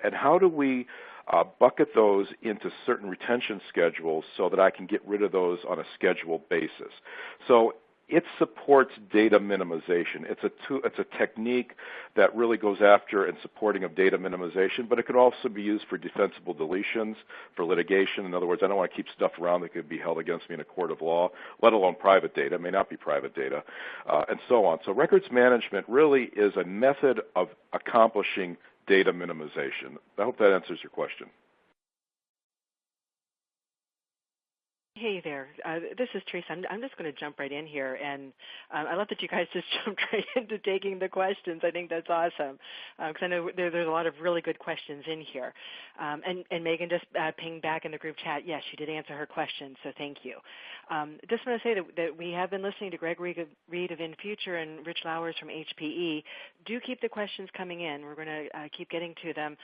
And how do we bucket those into certain retention schedules so that I can get rid of those on a scheduled basis? So it supports data minimization. It's a technique that really goes after and supporting of data minimization, but it could also be used for defensible deletions, for litigation. In other words, I don't want to keep stuff around that could be held against me in a court of law, let alone private data. It may not be private data, and so on. So records management really is a method of accomplishing data minimization. I hope that answers your question. Hey there. This is Teresa. I'm just going to jump right in here, and I love that you guys just jumped right into taking the questions. I think that's awesome because I know there's a lot of really good questions in here. And Megan just pinged back in the group chat. Yes, you did answer her question, so thank you. Just want to say that we have been listening to Greg Reed of InFuture and Rich Lowers from HPE. Do keep the questions coming in. We're going to keep getting to them.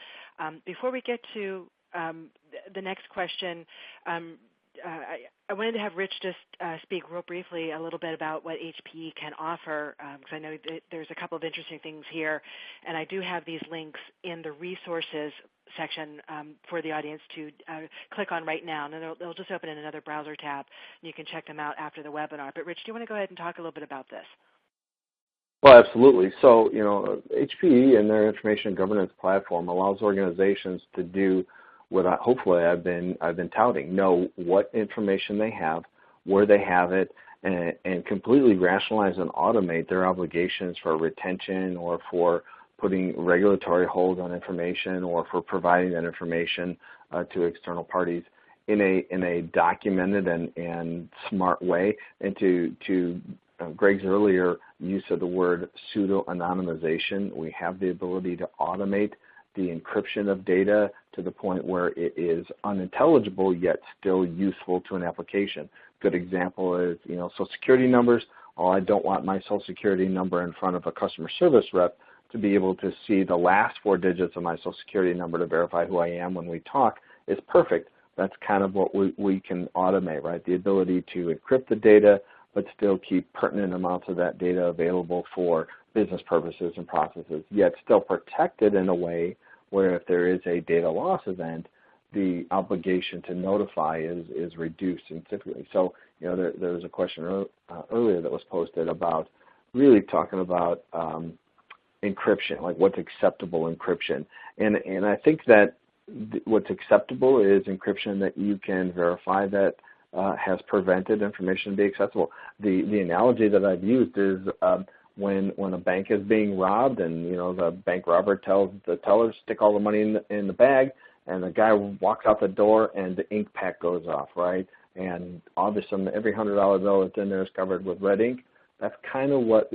Before we get to the next question, I wanted to have Rich just speak real briefly a little bit about what HPE can offer, because I know that there's a couple of interesting things here, and I do have these links in the resources section for the audience to click on right now, and then they'll just open in another browser tab, and you can check them out after the webinar. But Rich, do you want to go ahead and talk a little bit about this? Well, absolutely. So, HPE and their information governance platform allows organizations to do what hopefully I've been touting: know what information they have, where they have it, and completely rationalize and automate their obligations for retention or for putting regulatory holds on information or for providing that information to external parties in a documented and smart way. And to Greg's earlier use of the word pseudo-anonymization, we have the ability to automate the encryption of data to the point where it is unintelligible yet still useful to an application. Good example is, Social Security numbers. Oh, I don't want my Social Security number in front of a customer service rep to be able to see the last 4 digits of my Social Security number to verify who I am when we talk is perfect. That's kind of what we can automate, right? The ability to encrypt the data but still keep pertinent amounts of that data available for business purposes and processes, yet still protected in a way where if there is a data loss event, the obligation to notify is reduced significantly. So, there was a question earlier that was posted about really talking about encryption, like what's acceptable encryption. And I think that what's acceptable is encryption that you can verify that has prevented information to be accessible. The analogy that I've used is when a bank is being robbed and the bank robber tells the teller stick all the money in the bag, and the guy walks out the door and the ink pack goes off, right? And obviously every $100 bill that's in there is covered with red ink. That's kind of what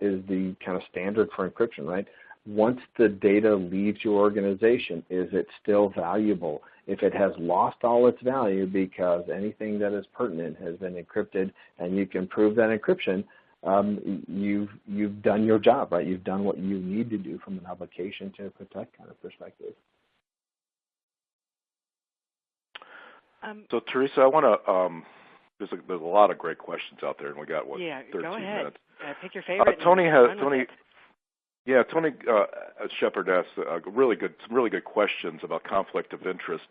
is the kind of standard for encryption, right? Once the data leaves your organization, is it still valuable? If it has lost all its value because anything that is pertinent has been encrypted and you can prove that encryption, you've done your job, right? You've done what you need to do from an application to protect kind of perspective. So Teresa, I want to. There's a lot of great questions out there, and we got 13 go ahead. minutes. Pick your favorite. Tony Shepard asked some really good questions about conflict of interest.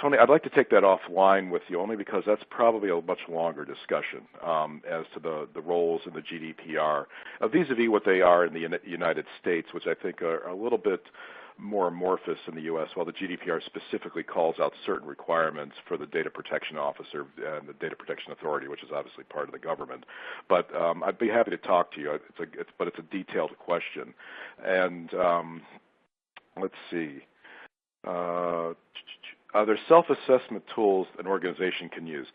Tony, I'd like to take that offline with you only because that's probably a much longer discussion as to the roles in the GDPR vis-a-vis what they are in the United States, which I think are a little bit more amorphous in the U.S., while the GDPR specifically calls out certain requirements for the Data Protection Officer and the Data Protection Authority, which is obviously part of the government. But I'd be happy to talk to you. But it's a detailed question. And let's see. Are there self-assessment tools an organization can use?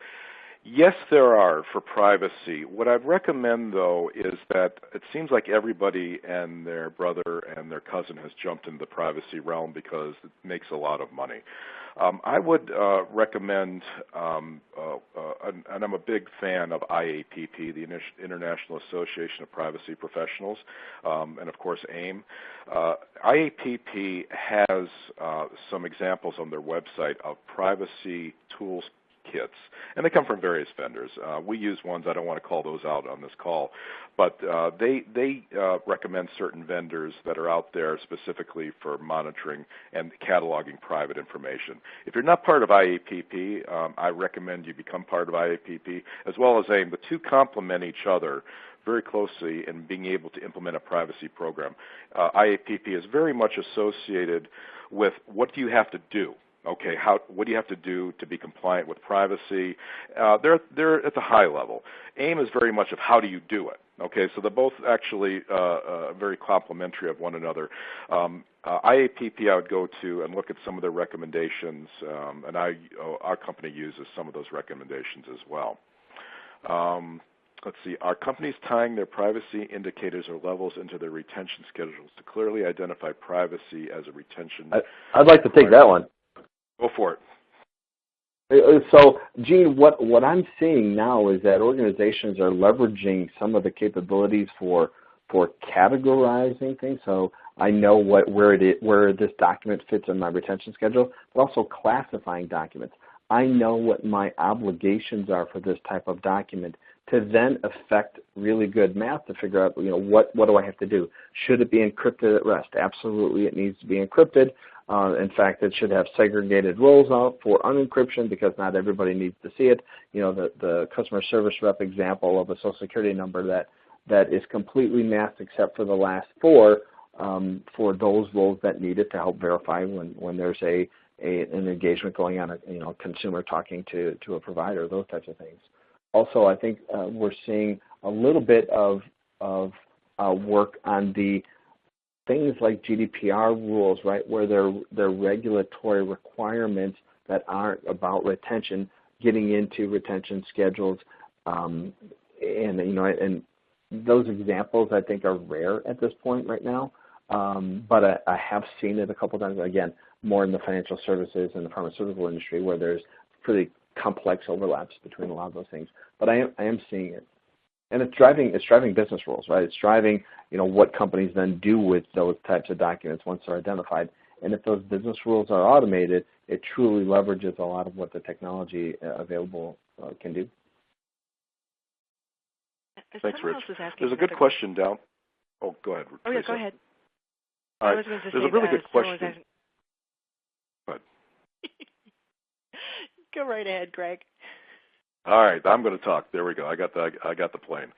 Yes, there are for privacy. What I'd recommend, though, is that it seems like everybody and their brother and their cousin has jumped into the privacy realm because it makes a lot of money. I would recommend, and I'm a big fan of IAPP, the International Association of Privacy Professionals, and of course AIM. IAPP has some examples on their website of privacy tools kits, and they come from various vendors. We use ones, I don't want to call those out on this call, but they recommend certain vendors that are out there specifically for monitoring and cataloging private information. If you're not part of IAPP, I recommend you become part of IAPP as well as AIM. The two complement each other very closely in being able to implement a privacy program. IAPP is very much associated with what do you have to do Okay, what do you have to do to be compliant with privacy? They're at the high level. AIM is very much of how do you do it. Okay, so they're both actually very complementary of one another. IAPP I would go to and look at some of their recommendations, and our company uses some of those recommendations as well. Let's see, are companies tying their privacy indicators or levels into their retention schedules to clearly identify privacy as a retention? I'd like to take that one. Go for it. So, Gene, what I'm seeing now is that organizations are leveraging some of the capabilities for categorizing things. So I know where this document fits in my retention schedule, but also classifying documents. I know what my obligations are for this type of document to then affect really good math to figure out, what do I have to do? Should it be encrypted at rest? Absolutely, it needs to be encrypted. In fact, it should have segregated roles out for unencryption because not everybody needs to see it. The customer service rep example of a Social Security number that is completely masked except for the last four for those roles that need it to help verify when there's an engagement going on, a consumer talking to a provider, those types of things. Also, I think we're seeing a little bit of work on the things like GDPR rules, right, where they're regulatory requirements that aren't about retention, getting into retention schedules, and those examples I think are rare at this point right now. But I have seen it a couple times, again, more in the financial services and the pharmaceutical industry where there's pretty complex overlaps between a lot of those things. But I am seeing it. And it's driving business rules, right? It's driving, what companies then do with those types of documents once they're identified. And if those business rules are automated, it truly leverages a lot of what the technology available can do. Thanks, Rich. There's a good question down. Oh, go ahead. Oh, yeah, go ahead. All right. There's a really good question. Go ahead. Go right ahead, Greg. All right, I'm going to talk. There we go. I got the plane.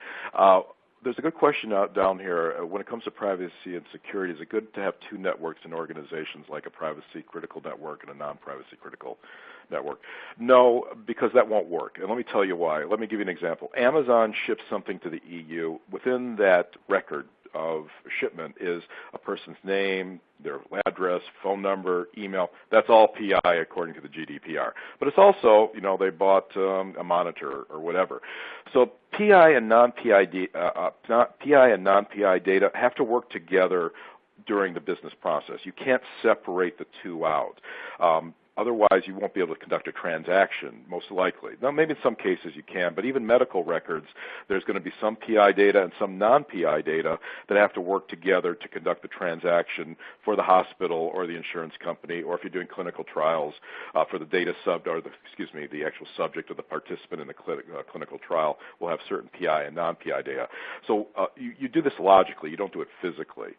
There's a good question down here. When it comes to privacy and security, is it good to have two networks in organizations, like a privacy-critical network and a non-privacy-critical network? No, because that won't work. And let me tell you why. Let me give you an example. Amazon ships something to the EU. Within that record of shipment is a person's name, their address, phone number, email. That's all PI according to the GDPR. But it's also, they bought a monitor or whatever. So PI and non-PI data have to work together during the business process. You can't separate the two out. Otherwise, you won't be able to conduct a transaction, most likely. Now, maybe in some cases you can, but even medical records, there's going to be some PI data and some non-PI data that have to work together to conduct the transaction for the hospital or the insurance company, or if you're doing clinical trials for the the actual subject or the participant in the clinical trial will have certain PI and non-PI data. So you do this logically. You don't do it physically.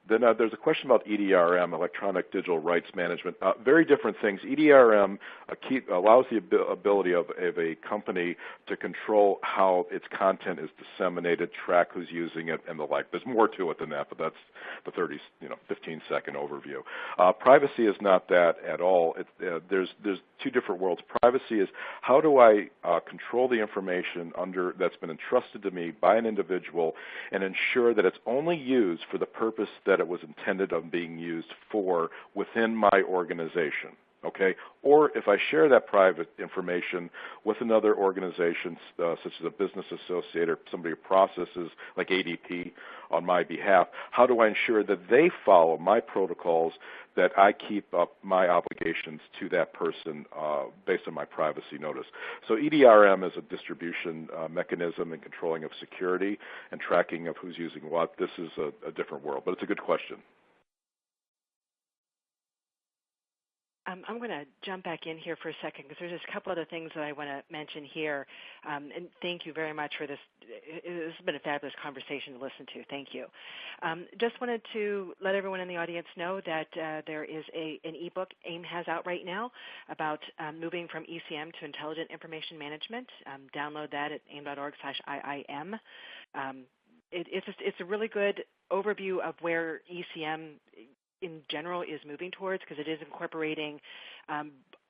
Then there's a question about EDRM, Electronic Digital Rights Management. Very different things. EDRM allows the ability of a company to control how its content is disseminated, track who's using it, and the like. There's more to it than that, but that's the 15-second overview. Privacy is not that at all. There's two different worlds. Privacy is how do I control the information that's been entrusted to me by an individual and ensure that it's only used for the purpose that it was intended on being used for within my organization, okay? Or if I share that private information with another organization, such as a business associate or somebody who processes like ADP on my behalf, how do I ensure that they follow my protocols, that I keep up my obligations to that person based on my privacy notice? So EDRM is a distribution mechanism and controlling of security and tracking of who's using what. This is a different world, but it's a good question. I'm going to jump back in here for a second because there's just a couple other things that I want to mention here. And thank you very much for this. This has been a fabulous conversation to listen to. Thank you. Just wanted to let everyone in the audience know that there is an ebook AIM has out right now about moving from ECM to Intelligent Information Management. Download that at aim.org/IIM. It's a really good overview of where ECM in general is moving towards, because it is incorporating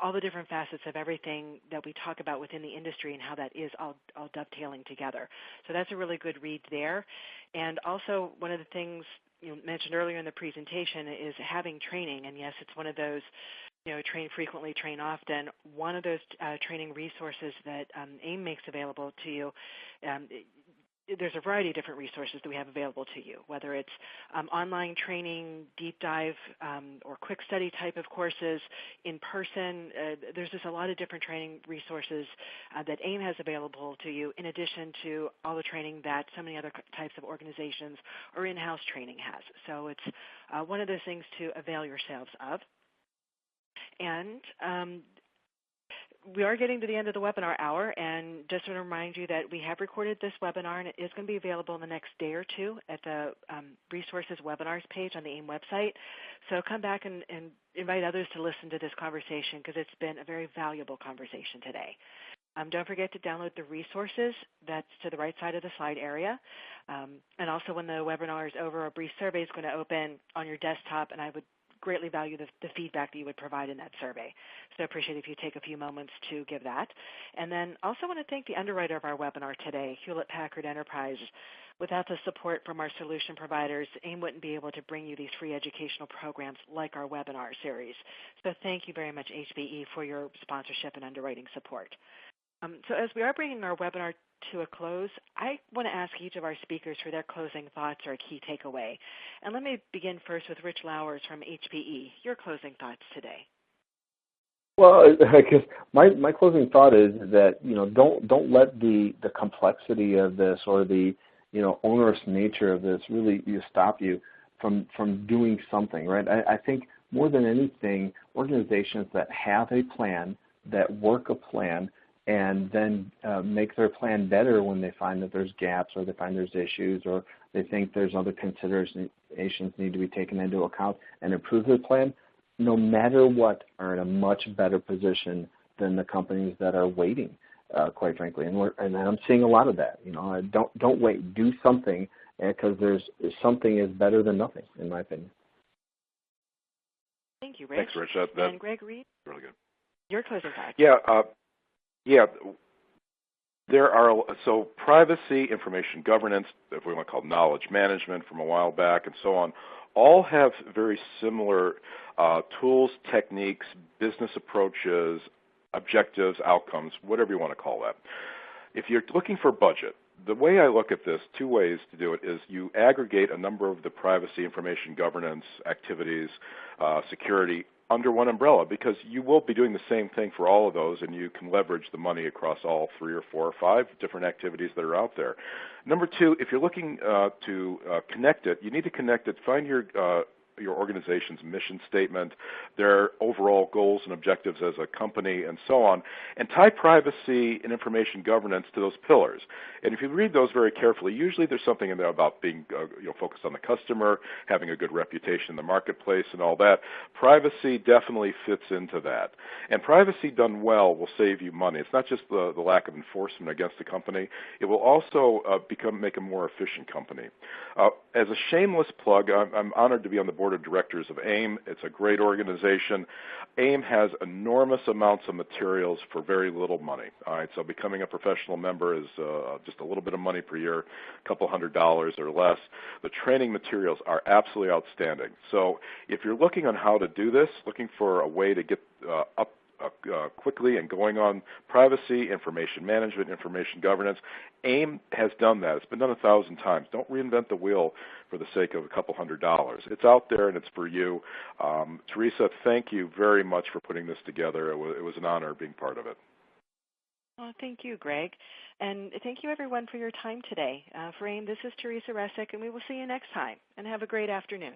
all the different facets of everything that we talk about within the industry and how that is all dovetailing together. So that's a really good read there. And also one of the things you mentioned earlier in the presentation is having training. And yes, it's one of those, train frequently, train often. One of those training resources that AIIM makes available to you, there's a variety of different resources that we have available to you, whether it's online training, deep dive, or quick study type of courses, in person. There's just a lot of different training resources that AIIM has available to you, in addition to all the training that so many other types of organizations or in-house training has. So it's one of those things to avail yourselves of. And we are getting to the end of the webinar hour, and just want to remind you that we have recorded this webinar, and it is going to be available in the next day or two at the resources webinars page on the AIIM website. So come back and invite others to listen to this conversation, because it's been a very valuable conversation today. Don't forget to download the resources. That's to the right side of the slide area. And also, when the webinar is over, a brief survey is going to open on your desktop, and I would greatly value the feedback that you would provide in that survey. So I appreciate if you take a few moments to give that. And then also want to thank the underwriter of our webinar today, Hewlett-Packard Enterprise. Without the support from our solution providers, AIIM wouldn't be able to bring you these free educational programs like our webinar series. So thank you very much, HPE, for your sponsorship and underwriting support. So as we are bringing our webinar to a close, I want to ask each of our speakers for their closing thoughts or a key takeaway. And let me begin first with Rich Lowers from HPE. Your closing thoughts today. Well, I guess my closing thought is that don't let the complexity of this or the onerous nature of this really stop you from doing something, right? I think more than anything, organizations that have a plan, that work a plan, and then make their plan better when they find that there's gaps or they find there's issues or they think there's other considerations need to be taken into account and improve their plan, no matter what, are in a much better position than the companies that are waiting, quite frankly. And I'm seeing a lot of that. Don't wait. Do something, because something is better than nothing, in my opinion. Thank you, Rich. Thanks, Rich. And Greg Reed? Really good. Your closing thoughts. Yeah, so privacy, information governance, if we want to call it knowledge management from a while back and so on, all have very similar tools, techniques, business approaches, objectives, outcomes, whatever you want to call that. If you're looking for budget, the way I look at this, two ways to do it, is you aggregate a number of the privacy, information governance activities, security, under one umbrella, because you will be doing the same thing for all of those, and you can leverage the money across all 3 or 4 or 5 different activities that are out there. Number 2, if you're looking to connect it, you need to connect it. Find your organization's mission statement, their overall goals and objectives as a company, and so on, and tie privacy and information governance to those pillars. And if you read those very carefully, usually there's something in there about being focused on the customer, having a good reputation in the marketplace, and all that. Privacy definitely fits into that. And privacy done well will save you money. It's not just the lack of enforcement against the company. It will also make a more efficient company. As a shameless plug, I'm honored to be on the board of directors of AIIM. It's a great organization. AIIM has enormous amounts of materials for very little money. All right, so becoming a professional member is just a little bit of money per year, a couple $100 or less. The training materials are absolutely outstanding. So if you're looking on how to do this, looking for a way to get up quickly and going on privacy, information management, information governance, AIIM has done that. It's been done 1,000 times. Don't reinvent the wheel for the sake of a couple $100. It's out there and it's for you. Teresa, thank you very much for putting this together. It was an honor being part of it. Well, thank you, Greg. And thank you, everyone, for your time today. For AIIM, this is Teresa Resick, and we will see you next time. And have a great afternoon.